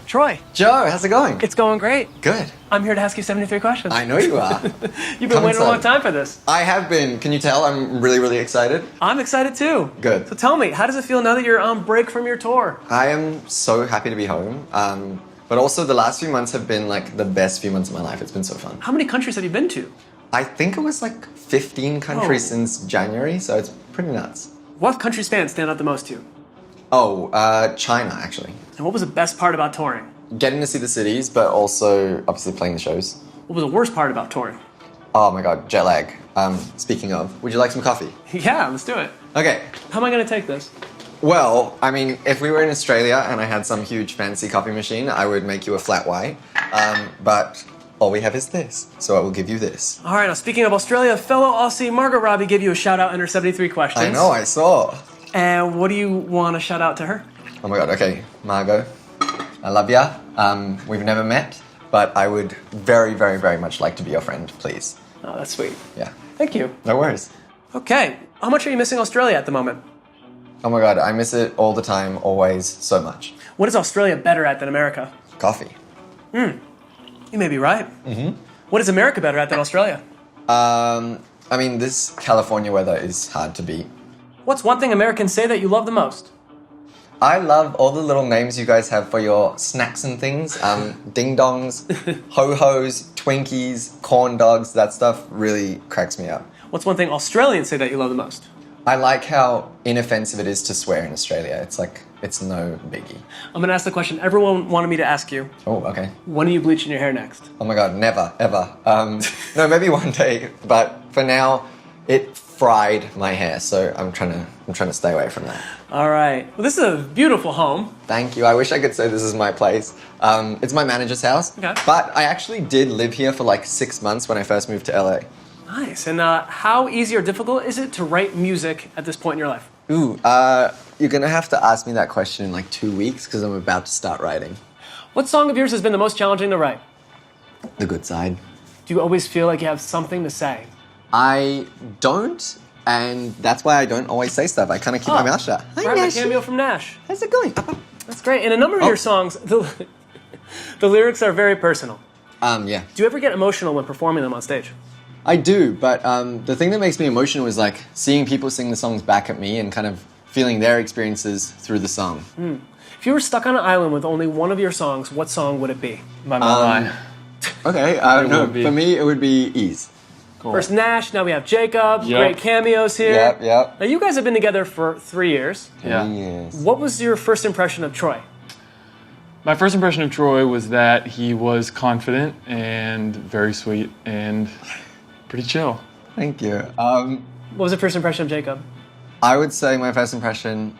Troye. Joe, how's it going? It's going great. Good. I'm here to ask you 73 questions. I know you are. You've been waiting a long time for this. I have been. Can you tell? I'm really, really excited. I'm excited too. Good. So tell me, how does it feel now that you're on break from your tour? I am so happy to be home. But also the last few months have been like the best few months of my life. It's been so fun. How many countries have you been to? I think it was like 15 countries since January, so it's pretty nuts. What country stand out the most to you? China, actually. And what was the best part about touring? Getting to see the cities, but also obviously playing the shows. What was the worst part about touring? Oh my god, jet lag. Speaking of, would you like some coffee? Yeah, let's do it. Okay. How am I going to take this? Well, I mean, if we were in Australia and I had some huge fancy coffee machine, I would make you a flat white. But all we have is this, so I will give you this. All right, now speaking of Australia, fellow Aussie Margot Robbie gave you a shout out in her 73 questions. I know, I saw. And what do you want to shout out to her? Oh my god, okay. Margot, I love ya. We've never met, but I would very, very, very much like to be your friend, please. Oh, that's sweet. Yeah. Thank you. No worries. Okay, how much are you missing Australia at the moment? Oh my god, I miss it all the time, always, so much. What is Australia better at than America? Coffee. You may be right. What is America better at than Australia? I mean, this California weather is hard to beat. What's one thing Americans say that you love the most? I love all the little names you guys have for your snacks and things. Ding-dongs, ho-hos, Twinkies, corn dogs, that stuff really cracks me up. What's one thing Australians say that you love the most? I like how inoffensive it is to swear in Australia. It's like, it's no biggie. I'm going to ask the question everyone wanted me to ask you. Oh, okay. When are you bleaching your hair next? Oh my god, never, ever. No, maybe one day, but for now, it fried my hair, so I'm trying to stay away from that. All right. Well, this is a beautiful home. Thank you. I wish I could say this is my place. It's my manager's house. Okay. But I actually did live here for like 6 months when I first moved to LA. Nice. And how easy or difficult is it to write music at this point in your life? Ooh, you're gonna have to ask me that question in like 2 weeks because I'm about to start writing. What song of yours has been the most challenging to write? The Good Side. Do you always feel like you have something to say? I don't, and that's why I don't always say stuff. I kind of keep my mouth shut. Hi, Right, Nash. a cameo from Nash. How's it going? That's great. In a number of your songs, the lyrics are very personal. Yeah. Do you ever get emotional when performing them on stage? I do, but the thing that makes me emotional is like seeing people sing the songs back at me and kind of feeling their experiences through the song. If you were stuck on an island with only one of your songs, what song would it be? My Mama. Okay, no, for me it would be Ease. Cool. First Nash, now we have Jacob, Yep. great cameos here. Yep. Now you guys have been together for 3 years. Yeah. Yes. What was your first impression of Troye? My first impression of Troye was that he was confident and very sweet and pretty chill. Thank you. What was the first impression of Jacob? I would say my first impression,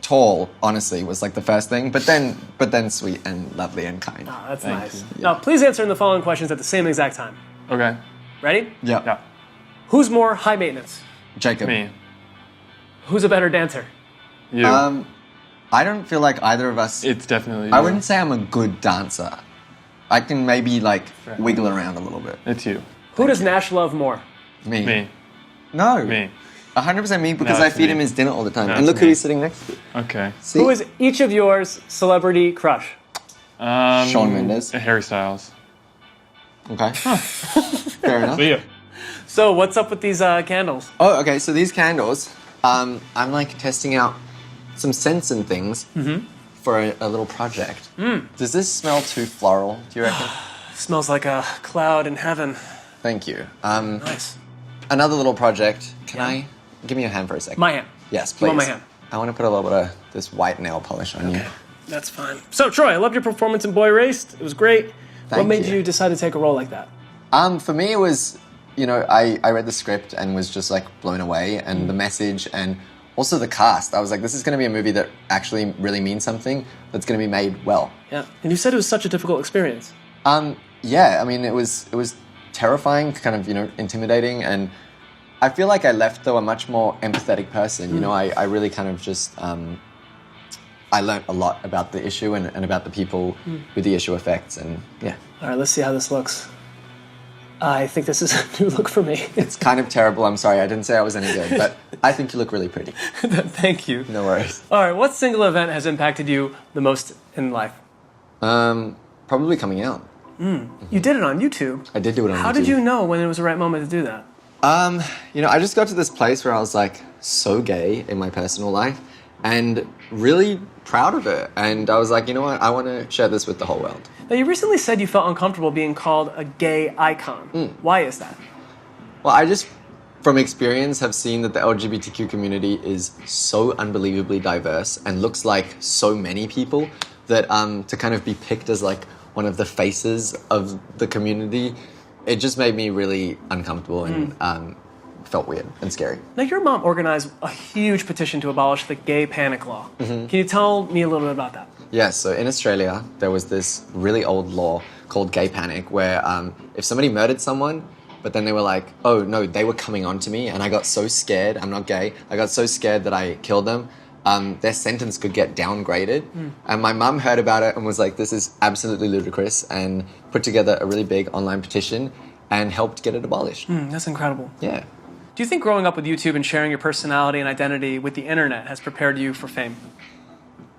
tall, honestly, was like the first thing, but then sweet and lovely and kind. Oh, that's Thank nice. you. Now, please answer in the following questions at the same exact time. Okay. Ready? Yeah. Yeah. Who's more high maintenance? Jacob. Me. Who's a better dancer? You. I don't feel like either of us. It's definitely I you. wouldn't say I'm a good dancer. I can maybe like wiggle around a little bit. It's you. Who does Nash love more? Me. No. Me. 100% me because No, I it's feed me. him his dinner all the time. No, and it's look who me. he's sitting next to. Okay. See? Who is each of yours celebrity crush? Shawn Mendes. Harry Styles. Okay. Fair enough. See ya. So, what's up with these candles? Oh, okay. So these candles, I'm like testing out some scents and things for a little project. Does this smell too floral, do you reckon? Smells like a cloud in heaven. Thank you. Nice. Another little project. Can Yeah. I? Give me your hand for a second. My hand. Yes, You please. want my hand? I want to put a little bit of this white nail polish on you. That's fine. So, Troye, I loved your performance in Boy Raced. It was great. What Thank made you. you decide to take a role like that? For me, it was, I read the script and was just like blown away, and the message and also the cast. I was like, this is going to be a movie that actually really means something, that's going to be made well. Yeah. And you said it was such a difficult experience. Yeah, I mean, it was terrifying, kind of, intimidating, and I feel like I left though a much more empathetic person. I really kind of just, I learned a lot about the issue and about the people who the issue affects, and yeah. All right, let's see how this looks. I think this is a new look for me. It's kind of terrible, I'm sorry, I didn't say I was any good, but I think you look really pretty. Thank you. No worries. All right, what single event has impacted you the most in life? Probably coming out. You did it on YouTube. I did do it on YouTube. How did you know when it was the right moment to do that? I just got to this place where I was like so gay in my personal life and really proud of it. And I was like, you know what? I want to share this with the whole world. Now, you recently said you felt uncomfortable being called a gay icon. Why is that? Well, I just, from experience, have seen that the LGBTQ community is so unbelievably diverse and looks like so many people that to kind of be picked as like one of the faces of the community, it just made me really uncomfortable and felt weird and scary. Now, your mom organized a huge petition to abolish the gay panic law. Can you tell me a little bit about that? Yes, so in Australia, there was this really old law called gay panic where if somebody murdered someone, but then they were like, oh no, they were coming on to me and I got so scared, I'm not gay, I got so scared that I killed them, their sentence could get downgraded. And my mum heard about it and was like, this is absolutely ludicrous, and put together a really big online petition and helped get it abolished. That's incredible. Yeah. Do you think growing up with YouTube and sharing your personality and identity with the internet has prepared you for fame?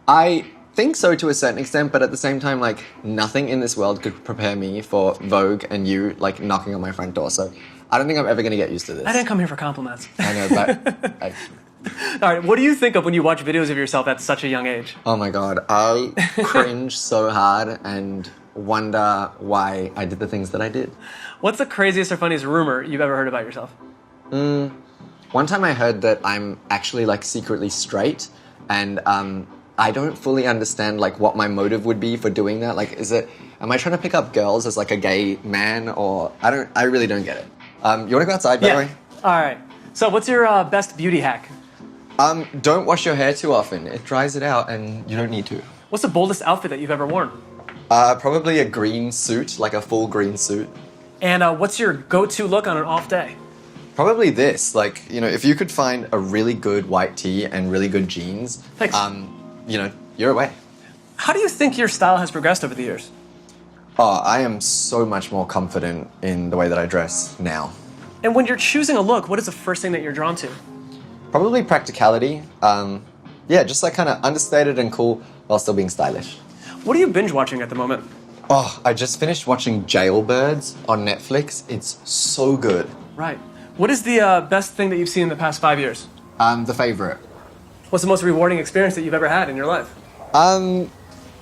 I think so to a certain extent, but at the same time, like, nothing in this world could prepare me for Vogue and you, like, knocking on my front door. So I don't think I'm ever going to get used to this. I didn't come here for compliments. I know, but... All right, what do you think of when you watch videos of yourself at such a young age? Oh my God, I cringe so hard and wonder why I did the things that I did. What's the craziest or funniest rumor you've ever heard about yourself? One time I heard that I'm actually, like, secretly straight, and I don't fully understand, like, what my motive would be for doing that. Like, am I trying to pick up girls as, like, a gay man, or I really don't get it. You want to go outside, by the way? All right. So what's your best beauty hack? Don't wash your hair too often. It dries it out and you don't need to. What's the boldest outfit that you've ever worn? Probably a green suit, like a full green suit. And what's your go-to look on an off day? Probably this. Like, if you could find a really good white tee and really good jeans, Thanks. You're away. How do you think your style has progressed over the years? Oh, I am so much more confident in the way that I dress now. And when you're choosing a look, what is the first thing that you're drawn to? Probably practicality. Just like kind of understated and cool while still being stylish. What are you binge watching at the moment? Oh, I just finished watching Jailbirds on Netflix. It's so good. Right. What is the best thing that you've seen in the past 5 years? The favorite. What's the most rewarding experience that you've ever had in your life?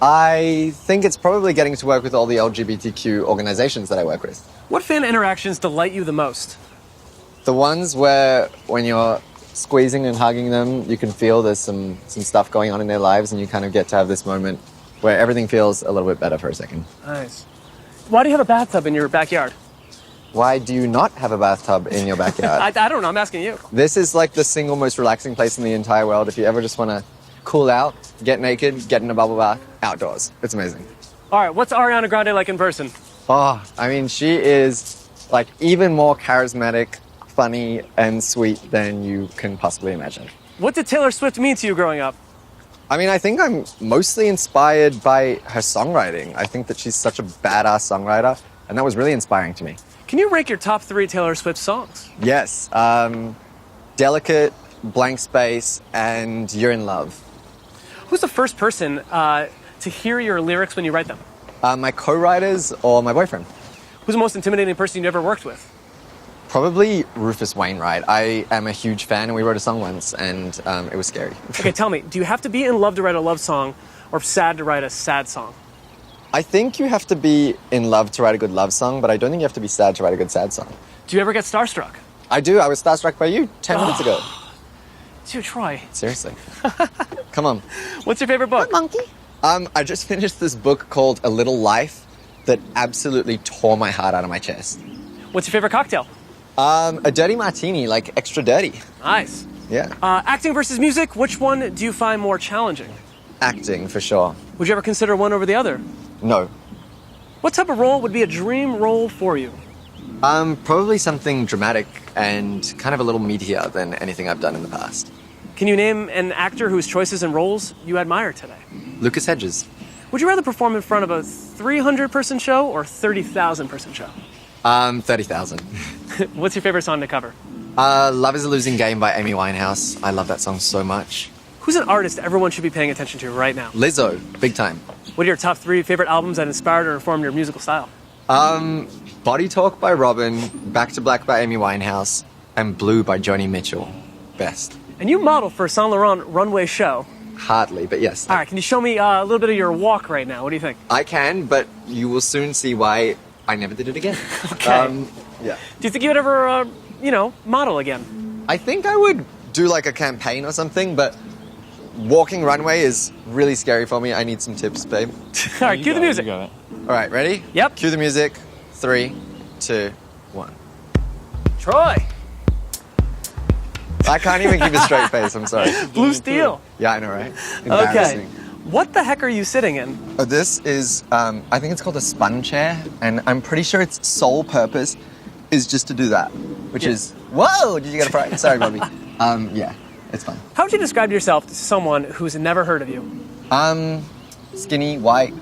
I think it's probably getting to work with all the LGBTQ organizations that I work with. What fan interactions delight you the most? The ones where when you're squeezing and hugging them, you can feel there's some stuff going on in their lives, and you kind of get to have this moment where everything feels a little bit better for a second. Nice. Why do you have a bathtub in your backyard? Why do you not have a bathtub in your backyard? I don't know, I'm asking you. This is like the single most relaxing place in the entire world. If you ever just want to cool out, get naked, get in a bubble bath, outdoors. It's amazing. All right, what's Ariana Grande like in person? Oh, I mean, she is like even more charismatic, funny, and sweet than you can possibly imagine. What did Taylor Swift mean to you growing up? I mean, I think I'm mostly inspired by her songwriting. I think that she's such a badass songwriter, and that was really inspiring to me. Can you rank your top 3 Taylor Swift songs? Yes. Delicate, Blank Space, and You're in Love. Who's the first person to hear your lyrics when you write them? My co-writers or my boyfriend. Who's the most intimidating person you've ever worked with? Probably Rufus Wainwright. I am a huge fan, and we wrote a song once, and it was scary. Okay, tell me, do you have to be in love to write a love song, or sad to write a sad song? I think you have to be in love to write a good love song, but I don't think you have to be sad to write a good sad song. Do you ever get starstruck? I do. I was starstruck by you 10 minutes ago. Dude, Troye. Seriously. Come on. What's your favorite book? Monkey. I just finished this book called A Little Life that absolutely tore my heart out of my chest. What's your favorite cocktail? A dirty martini, like extra dirty. Nice. Yeah. Acting versus music, which one do you find more challenging? Acting, for sure. Would you ever consider one over the other? No. What type of role would be a dream role for you? Probably something dramatic and kind of a little meatier than anything I've done in the past. Can you name an actor whose choices and roles you admire today? Lucas Hedges. Would you rather perform in front of a 300-person show or 30,000-person show? 30,000. What's your favorite song to cover? Love is a Losing Game by Amy Winehouse. I love that song so much. Who's an artist everyone should be paying attention to right now? Lizzo, big time. What are your top 3 favorite albums that inspired or informed your musical style? Body Talk by Robin, Back to Black by Amy Winehouse, and Blue by Joni Mitchell. Best. And you modeled for a Saint Laurent runway show. Hardly, but yes. All right, can you show me a little bit of your walk right now? What do you think? I can, but you will soon see why I never did it again. Okay. Yeah. Do you think you would ever, model again? I think I would do like a campaign or something, but walking runway is really scary for me. I need some tips, babe. All right, cue the music. You got it. All right, ready? Yep. Cue the music. 3, 2, 1. Troye, I can't even keep a straight face, I'm sorry. Blue Steel. Yeah, I know, right? Okay. Embarrassing. What the heck are you sitting in? Oh, this is, I think it's called a spun chair, and I'm pretty sure its sole purpose is just to do that, which is, whoa, did you get a fright? Sorry, Bobby. Yeah, it's fun. How would you describe yourself to someone who's never heard of you? Skinny, white,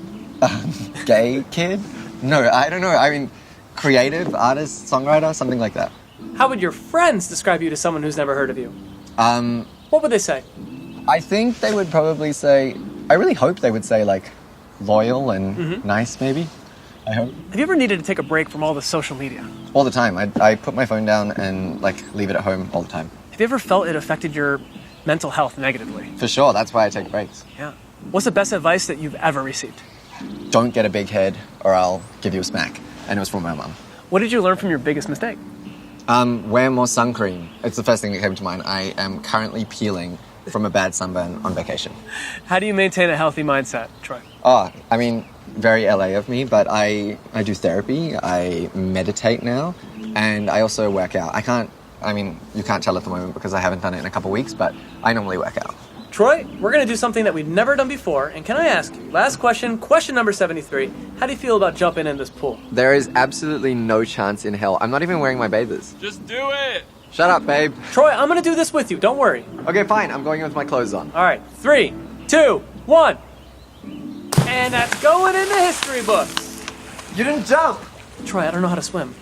gay kid? No, I don't know. I mean, creative, artist, songwriter, something like that. How would your friends describe you to someone who's never heard of you? What would they say? I think they would probably say, I really hope they would say, like, loyal and nice, maybe. I hope. Have you ever needed to take a break from all the social media? All the time. I put my phone down and, like, leave it at home all the time. Have you ever felt it affected your mental health negatively? For sure. That's why I take breaks. Yeah. What's the best advice that you've ever received? Don't get a big head or I'll give you a smack. And it was from my mum. What did you learn from your biggest mistake? Wear more sun cream. It's the first thing that came to mind. I am currently peeling from a bad sunburn on vacation. How do you maintain a healthy mindset, Troye? Oh, I mean, very LA of me, but I do therapy, I meditate now, and I also work out. You can't tell at the moment because I haven't done it in a couple weeks, but I normally work out. Troye, we're going to do something that we've never done before, and can I ask you, last question number 73, how do you feel about jumping in this pool? There is absolutely no chance in hell. I'm not even wearing my bathers. Just do it. Shut up, babe. Troye, I'm going to do this with you, don't worry. Okay, fine, I'm going in with my clothes on. All right, 3, 2, 1. And that's going in the history books. You didn't jump! Troye, I don't know how to swim.